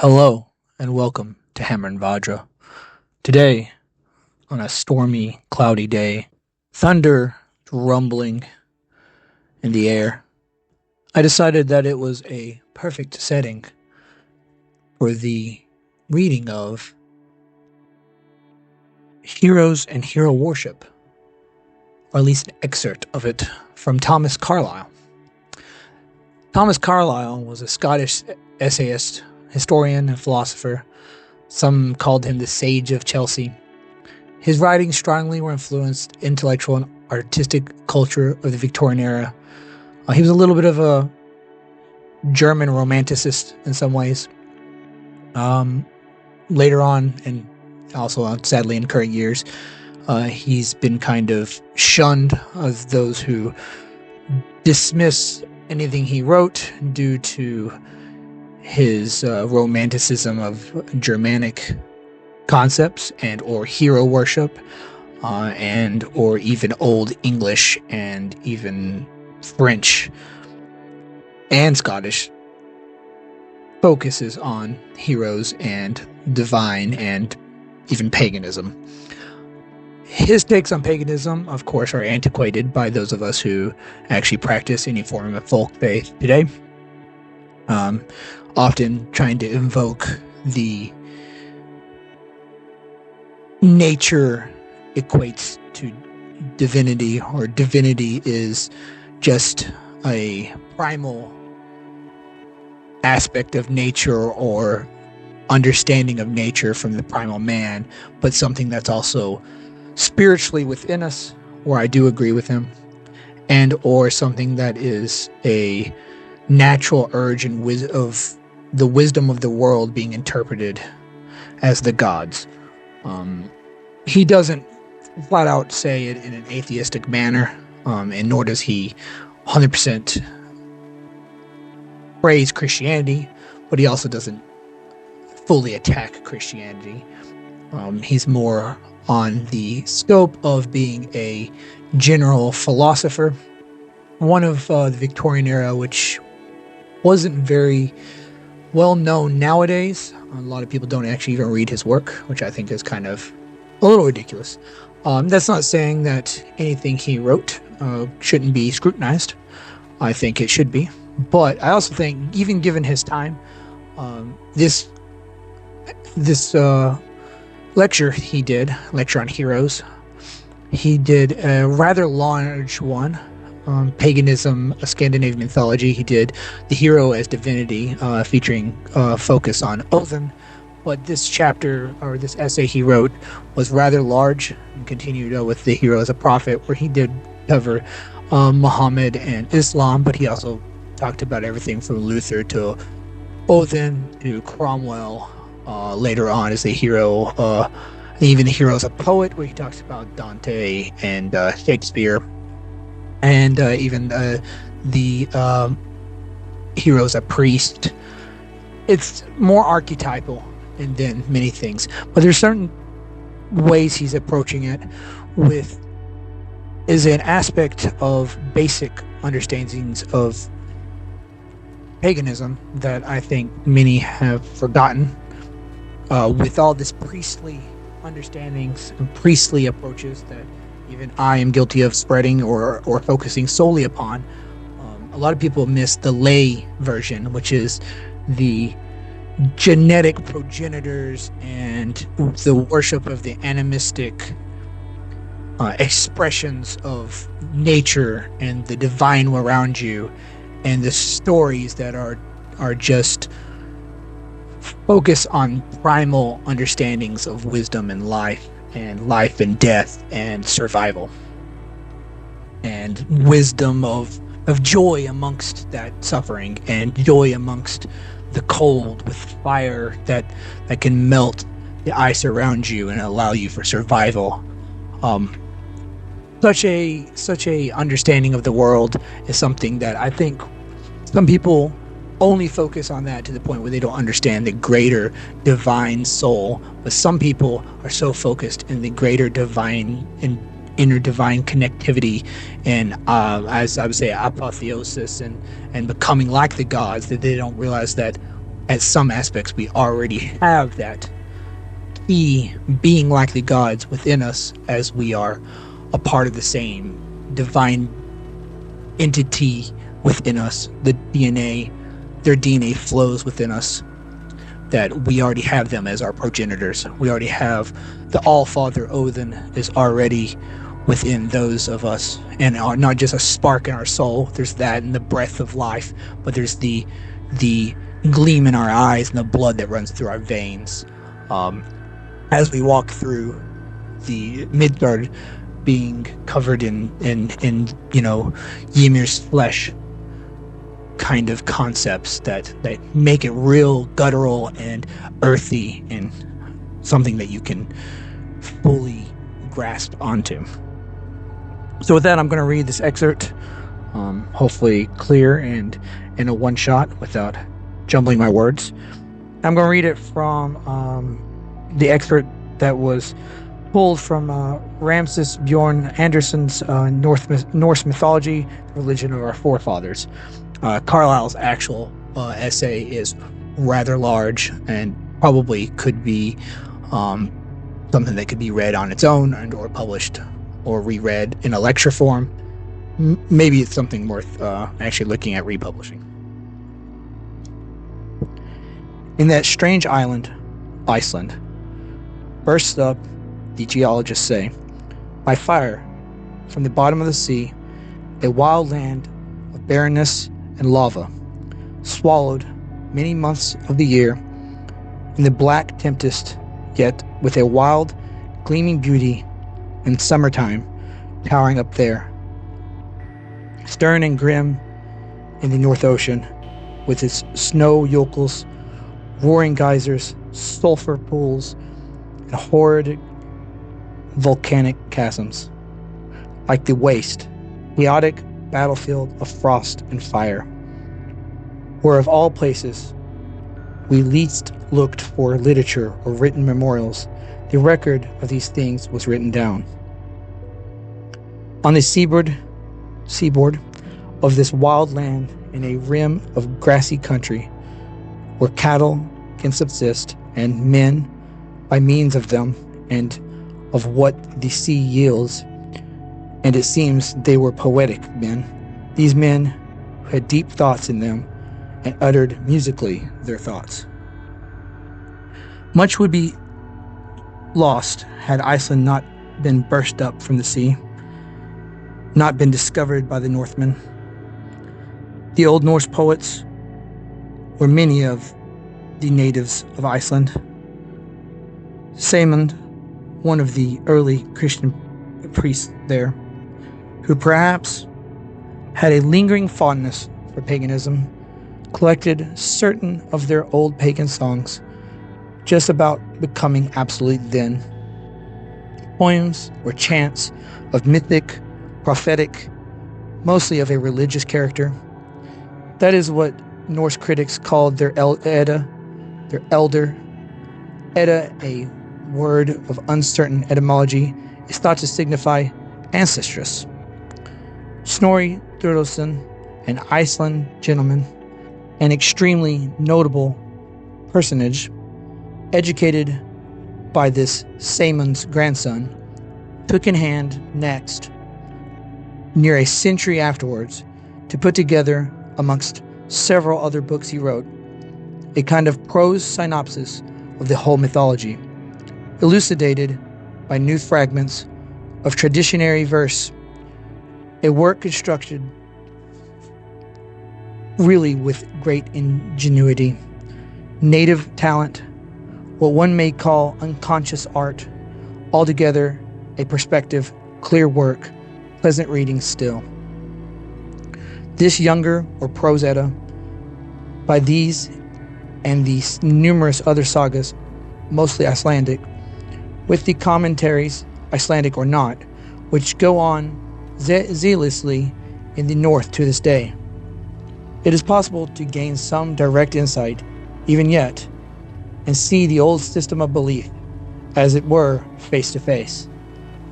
Hello and welcome to Hammer and Vajra. Today, on a stormy, cloudy day, thunder rumbling in the air, I decided that it was a perfect setting for the reading of Heroes and Hero Worship, or at least an excerpt of it from Thomas Carlyle. Thomas Carlyle was a Scottish essayist, historian, and philosopher. Some called him the Sage of Chelsea. His writings strongly were influenced intellectual and artistic culture of the Victorian era. He was a little bit of a German romanticist in some ways. Later on, and also sadly in current years, he's been kind of shunned as those who dismiss anything he wrote due to his romanticism of Germanic concepts and or hero worship, and or even Old English and even French and Scottish focuses on heroes and divine and even paganism. His takes on paganism, of course, are antiquated by those of us who actually practice any form of folk faith today. Often trying to invoke the nature equates to divinity, or divinity is just a primal aspect of nature or understanding of nature from the primal man, but something that's also spiritually within us, or I do agree with him, and or something that is a natural urge and of the wisdom of the world being interpreted as the gods. He doesn't flat out say it in an atheistic manner, and nor does he 100% praise Christianity, but he also doesn't fully attack Christianity. He's more on the scope of being a general philosopher, one of the Victorian era, which wasn't very well known nowadays. A lot of people don't actually even read his work, which I think is kind of a little ridiculous. That's not saying that anything he wrote shouldn't be scrutinized. I think it should be. But I also think, even given his time, this lecture on heroes, he did a rather large one. Paganism, Scandinavian mythology. He did the hero as divinity, featuring focus on Odin. But this chapter, or this essay he wrote, was rather large and continued with the hero as a prophet, where he did cover Muhammad and Islam, but he also talked about everything from Luther to Odin to Cromwell, later on as a hero, even the hero as a poet, where he talks about Dante and Shakespeare, and even the hero as a priest. It's more archetypal than many things, but there's certain ways he's approaching it with is an aspect of basic understandings of paganism that I think many have forgotten, with all this priestly understandings and priestly approaches that even I am guilty of spreading or focusing solely upon. A lot of people miss the lay version, which is the genetic progenitors and the worship of the animistic expressions of nature and the divine around you, and the stories that are just focus on primal understandings of wisdom and life and death and survival, and wisdom of joy amongst that suffering, and joy amongst the cold, with fire that can melt the ice around you and allow you for survival. Such a understanding of the world is something that I think some people only focus on that to the point where they don't understand the greater divine soul. But some people are so focused in the greater divine and inner divine connectivity, and as I would say, apotheosis and becoming like the gods, that they don't realize that at some aspects, we already have that key being like the gods within us, as we are a part of the same divine entity within us. The DNA, their DNA flows within us, that we already have them as our progenitors. We already have the All-Father Odin is already within those of us, and not just a spark in our soul. There's that in the breath of life, but there's the gleam in our eyes and the blood that runs through our veins. As we walk through the Midgard, being covered in Ymir's flesh kind of concepts that make it real guttural and earthy, and something that you can fully grasp onto. So with that, I'm going to read this excerpt, hopefully clear and in a one shot without jumbling my words. I'm going to read it from the excerpt that was pulled from Ramses Bjorn Anderson's Norse mythology, the religion of our forefathers. Carlyle's actual essay is rather large and probably could be something that could be read on its own and or published or reread in a lecture form. Maybe it's something worth actually looking at republishing. In that strange island, Iceland, bursts up, the geologists say, by fire from the bottom of the sea, a wild land of barrenness and lava, swallowed many months of the year in the black tempest, yet with a wild, gleaming beauty in summertime towering up there, stern and grim in the North Ocean, with its snow yokels, roaring geysers, sulfur pools, and horrid volcanic chasms, like the waste, chaotic battlefield of frost and fire, where of all places we least looked for literature or written memorials, the record of these things was written down. On the seaboard of this wild land, in a rim of grassy country, where cattle can subsist, and men, by means of them, and of what the sea yields, and it seems they were poetic men, these men who had deep thoughts in them, and uttered musically their thoughts. Much would be lost had Iceland not been burst up from the sea, not been discovered by the Northmen. The old Norse poets were many of the natives of Iceland. Sæmund, one of the early Christian priests there, who perhaps had a lingering fondness for paganism, collected certain of their old pagan songs, just about becoming obsolete then. Poems or chants of mythic, prophetic, mostly of a religious character. That is what Norse critics called their Edda, their elder. Edda, a word of uncertain etymology, is thought to signify ancestress. Snorri Sturluson, an Iceland gentleman, an extremely notable personage, educated by this Sæmund's grandson, took in hand next, near a century afterwards, to put together, amongst several other books he wrote, a kind of prose synopsis of the whole mythology, elucidated by new fragments of traditionary verse, a work constructed really with great ingenuity, native talent, what one may call unconscious art, altogether a perspective, clear work, pleasant reading still. This younger or prose Edda, by these and these numerous other sagas, mostly Icelandic, with the commentaries, Icelandic or not, which go on zealously in the North to this day. It is possible to gain some direct insight, even yet, and see the old system of belief, as it were, face to face.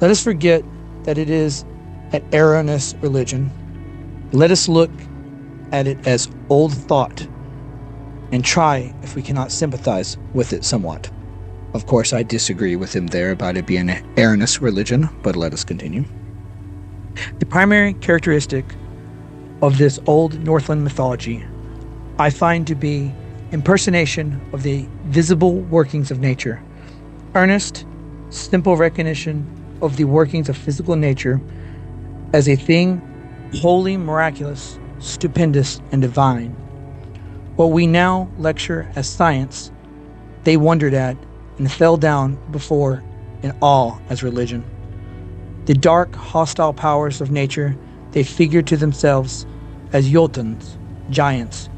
Let us forget that it is an erroneous religion. Let us look at it as old thought, and try if we cannot sympathize with it somewhat. Of course, I disagree with him there about it being an Aranist religion, but let us continue. The primary characteristic of this old Northland mythology I find to be impersonation of the visible workings of nature, earnest, simple recognition of the workings of physical nature as a thing wholly miraculous, stupendous, and divine. What we now lecture as science, they wondered at and fell down before in awe as religion. The dark, hostile powers of nature they figured to themselves as Jotuns, giants,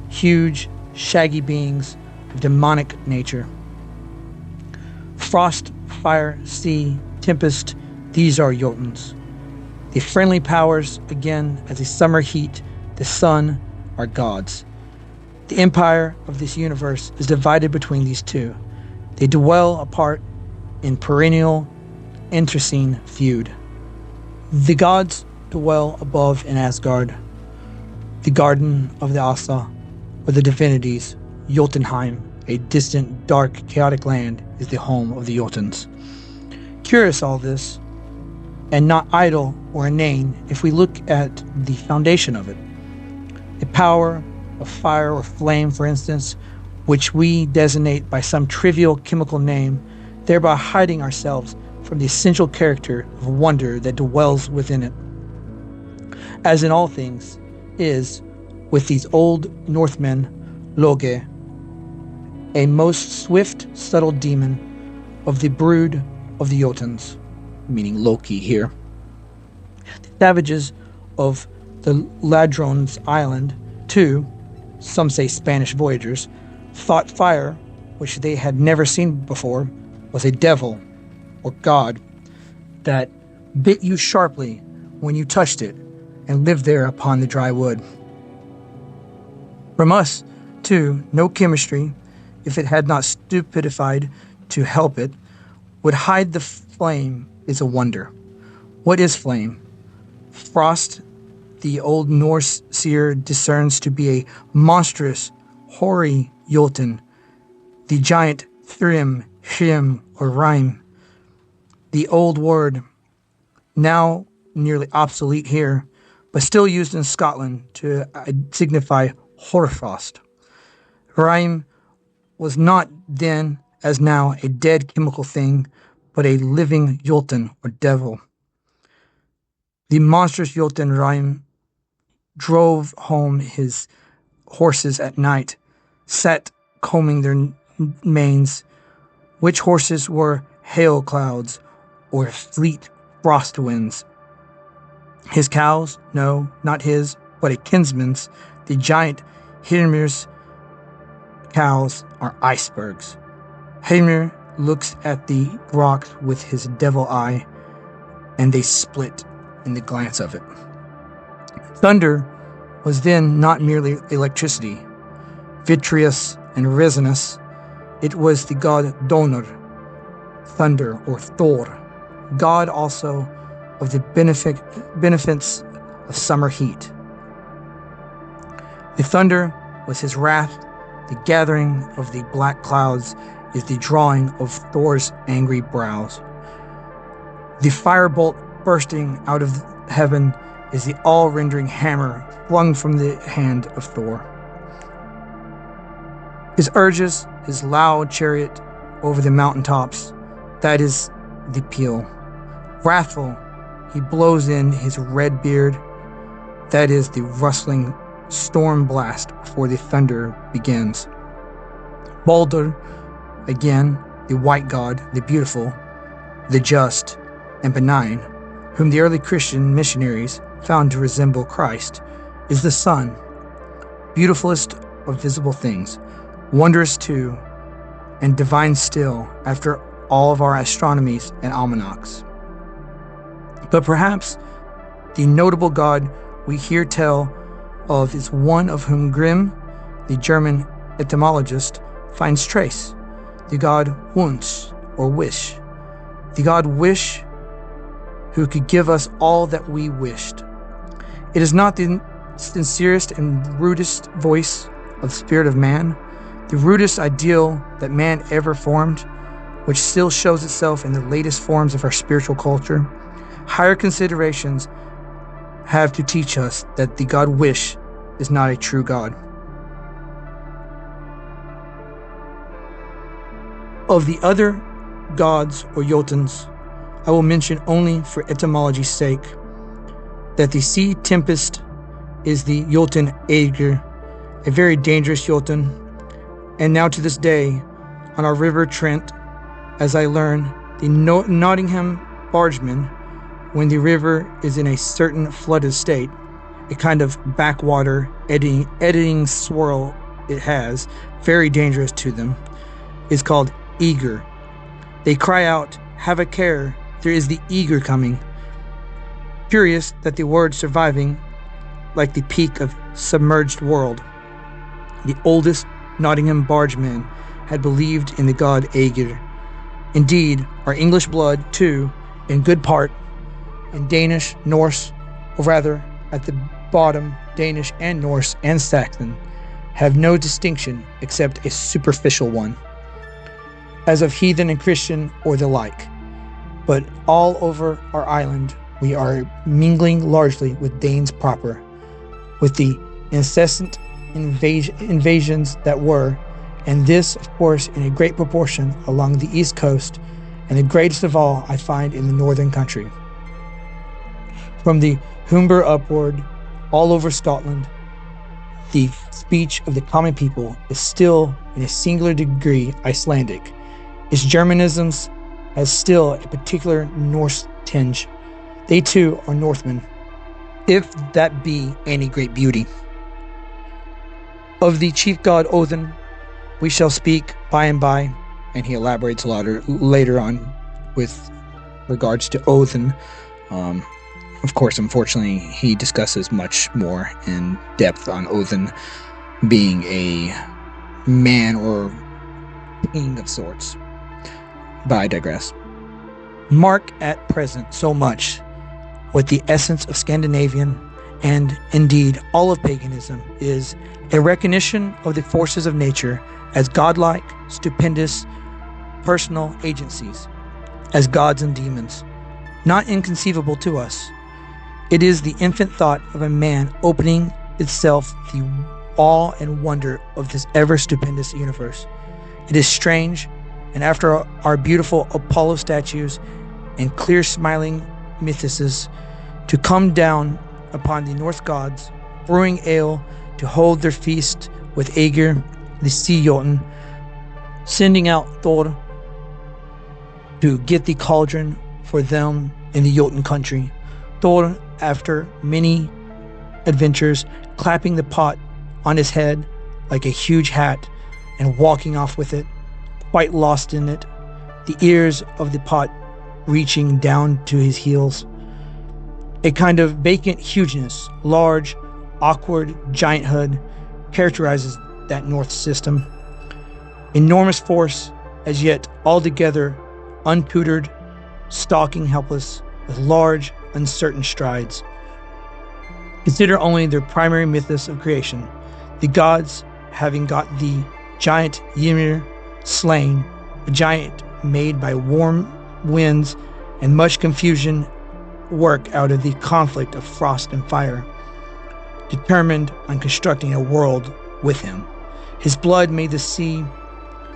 huge, shaggy beings of demonic nature. Frost, fire, sea, tempest, these are Jotuns. The friendly powers, again, as the summer heat, the sun, are gods. The empire of this universe is divided between these two. They dwell apart in perennial, internecine feud. The gods dwell above in Asgard, the garden of the Asa, where the divinities, Jotunheim, a distant, dark, chaotic land, is the home of the Jotuns. Curious all this, and not idle or inane if we look at the foundation of it. The power of fire or flame, for instance, which we designate by some trivial chemical name, thereby hiding ourselves from the essential character of wonder that dwells within it. As in all things, is, with these old Northmen, Loge, a most swift, subtle demon of the brood of the Jotuns, meaning Loki here. The savages of the Ladrones Island, too, some say Spanish voyagers, thought fire, which they had never seen before, was a devil or god that bit you sharply when you touched it and lived there upon the dry wood. From us, too, no chemistry, if it had not stupidified to help it, would hide the flame is a wonder. What is flame? Frost, the old Norse seer discerns to be a monstrous, hoary Jotun, the giant Thrym, Hrim, or Rime. The old word, now nearly obsolete here, but still used in Scotland to signify hoarfrost. Rime was not then, as now, a dead chemical thing, but a living Jotun or devil. The monstrous Jotun Rime drove home his horses at night, sat combing their manes, which horses were hail clouds or fleet frost winds. His cows, no, not his, but a kinsman's, the giant Hyrmir's cows are icebergs. Hymir looks at the rocks with his devil eye, and they split in the glance of it. Thunder was then not merely electricity, vitreous and resinous. It was the god Donr, thunder or Thor, god also of the benefits of summer heat. The thunder was his wrath. The gathering of the black clouds is the drawing of Thor's angry brows. The firebolt bursting out of heaven is the all-rendering hammer flung from the hand of Thor. His urges, his loud chariot over the mountaintops, that is the peal. Wrathful, he blows in his red beard, that is the rustling storm blast before the thunder begins. Baldur, again, the white god, the beautiful, the just, and benign, whom the early Christian missionaries found to resemble Christ, is the sun, beautifulest of visible things, wondrous too, and divine still after all of our astronomies and almanacs. But perhaps the notable god we hear tell of is one of whom Grimm, the German etymologist, finds trace, the god Wunsch, or wish, the god Wish, who could give us all that we wished. It is not the sincerest and rudest voice of spirit of man, the rudest ideal that man ever formed, which still shows itself in the latest forms of our spiritual culture, higher considerations have to teach us that the God Wish is not a true God. Of the other gods or Jotuns, I will mention only for etymology's sake that the sea tempest is the Jotun Aegir, a very dangerous Jotun, and now to this day, on our river Trent, as I learn, the Nottingham bargemen, when the river is in a certain flooded state, a kind of backwater eddying swirl it has, very dangerous to them, is called eager. They cry out, "Have a care, there is the eager coming." Curious that the word surviving, like the peak of submerged world. The oldest Nottingham bargemen had believed in the god Aegir. Indeed, our English blood, too, in good part, in Danish, Norse, or rather, at the bottom, Danish and Norse and Saxon, have no distinction except a superficial one, as of heathen and Christian or the like. But all over our island, we are mingling largely with Danes proper, with the incessant invasions that were, and this, of course, in a great proportion along the east coast, and the greatest of all I find in the northern country. From the Humber upward, all over Scotland, the speech of the common people is still, in a singular degree, Icelandic. Its Germanisms has still a particular Norse tinge. They too are Northmen, if that be any great beauty. Of the chief god Odin, we shall speak by and by, and he elaborates later on with regards to Odin. Of course, unfortunately, he discusses much more in depth on Odin being a man or king of sorts. But I digress. Mark at present so much what the essence of Scandinavian, and indeed all of paganism, is a recognition of the forces of nature as godlike, stupendous, personal agencies, as gods and demons, not inconceivable to us. It is the infant thought of a man opening itself the awe and wonder of this ever-stupendous universe. It is strange, and after our beautiful Apollo statues and clear-smiling mythices, to come down upon the Norse gods, brewing ale to hold their feast with Aegir, the sea Jotun, sending out Thor to get the cauldron for them in the Jotun country. Thor, after many adventures, clapping the pot on his head like a huge hat and walking off with it, quite lost in it, the ears of the pot reaching down to his heels. A kind of vacant hugeness, large, awkward gianthood characterizes that North system. Enormous force, as yet altogether untutored, stalking helpless, with large, uncertain strides. Consider only their primary mythos of creation, the gods having got the giant Ymir slain, a giant made by warm winds and much confusion work out of the conflict of frost and fire, determined on constructing a world with him. His blood made the sea,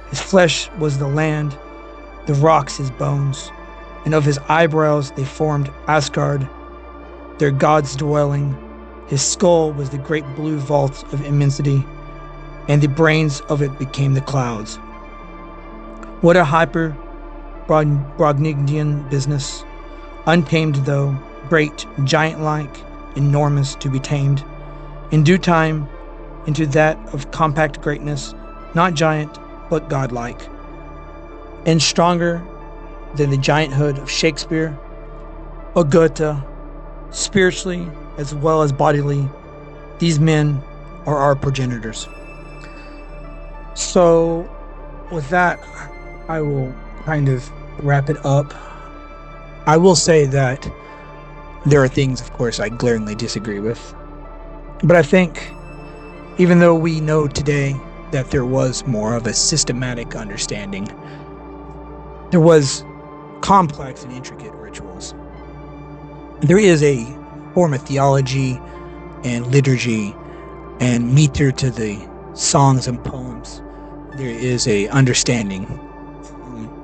his flesh was the land, the rocks his bones, and of his eyebrows they formed Asgard, their god's dwelling. His skull was the great blue vault of immensity, and the brains of it became the clouds. What a hyper-Brognidian business, untamed though, great, giant-like, enormous to be tamed. In due time, into that of compact greatness, not giant, but godlike, and stronger than the gianthood of Shakespeare or Goethe, spiritually as well as bodily. These men are our progenitors. So, with that, I will kind of wrap it up. I will say that there are things, of course, I glaringly disagree with. But I think Even though we know today that there was more of a systematic understanding, there was complex and intricate rituals. There is a form of theology and liturgy and meter to the songs and poems. There is a understanding,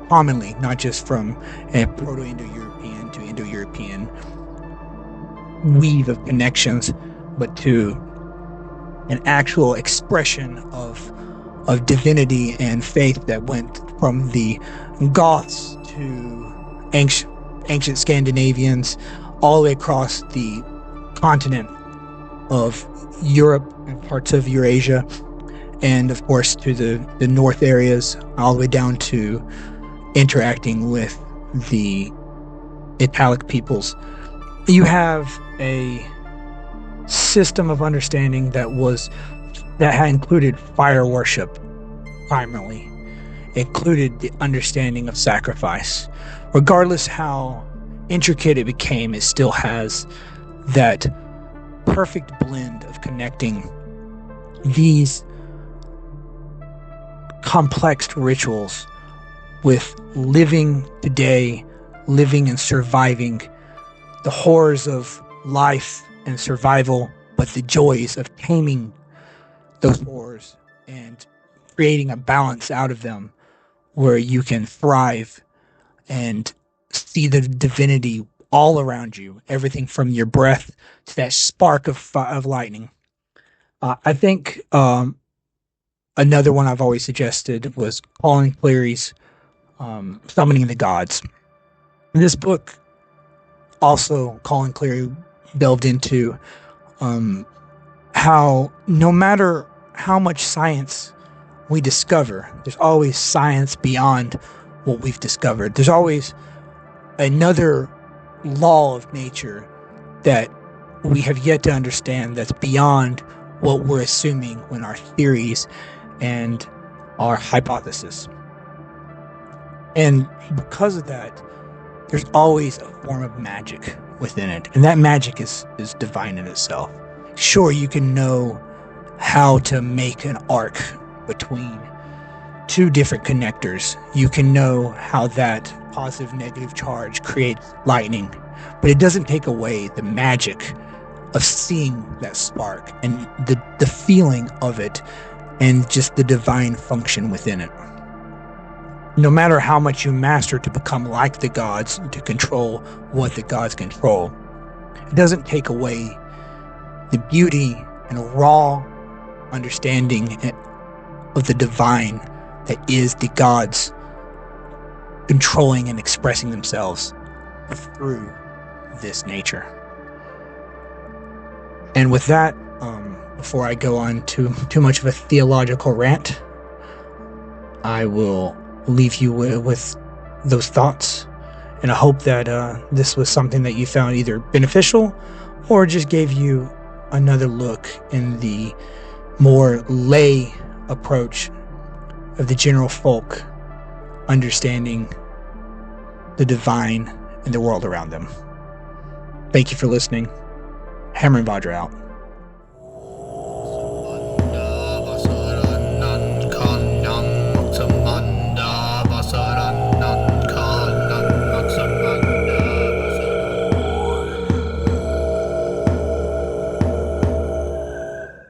commonly, not just from a Proto-Indo-European to Indo-European weave of connections, but to an actual expression of divinity and faith that went from the Goths to ancient Scandinavians, all the way across the continent of Europe and parts of Eurasia, and of course to the north areas, all the way down to interacting with the Italic peoples. You have a system of understanding that had included fire worship primarily. It included the understanding of sacrifice. Regardless how intricate it became, it still has that perfect blend of connecting these complex rituals with living today, living and surviving the horrors of life and survival, but the joys of taming those horrors and creating a balance out of them where you can thrive and see the divinity all around you, everything from your breath to that spark of lightning. I think another one I've always suggested was Colin Cleary's Summoning the Gods. In this book, also Colin Cleary delved into how no matter how much science we discover, there's always science beyond what we've discovered. There's always another law of nature that we have yet to understand that's beyond what we're assuming when our theories and our hypothesis. And because of that, there's always a form of magic within it. And that magic is divine in itself. Sure, you can know how to make an arc between two different connectors. You can know how that positive negative charge creates lightning, but it doesn't take away the magic of seeing that spark and the feeling of it and just the divine function within it. No matter how much you master to become like the gods, to control what the gods control, it doesn't take away the beauty and a raw understanding of the divine that is the gods controlling and expressing themselves through this nature. And with that, before I go on to too much of a theological rant, I will leave you with those thoughts, and I hope that this was something that you found either beneficial or just gave you another look in the more lay approach of the general folk understanding the divine and the world around them. Thank you for listening. Hammer and Vajra out.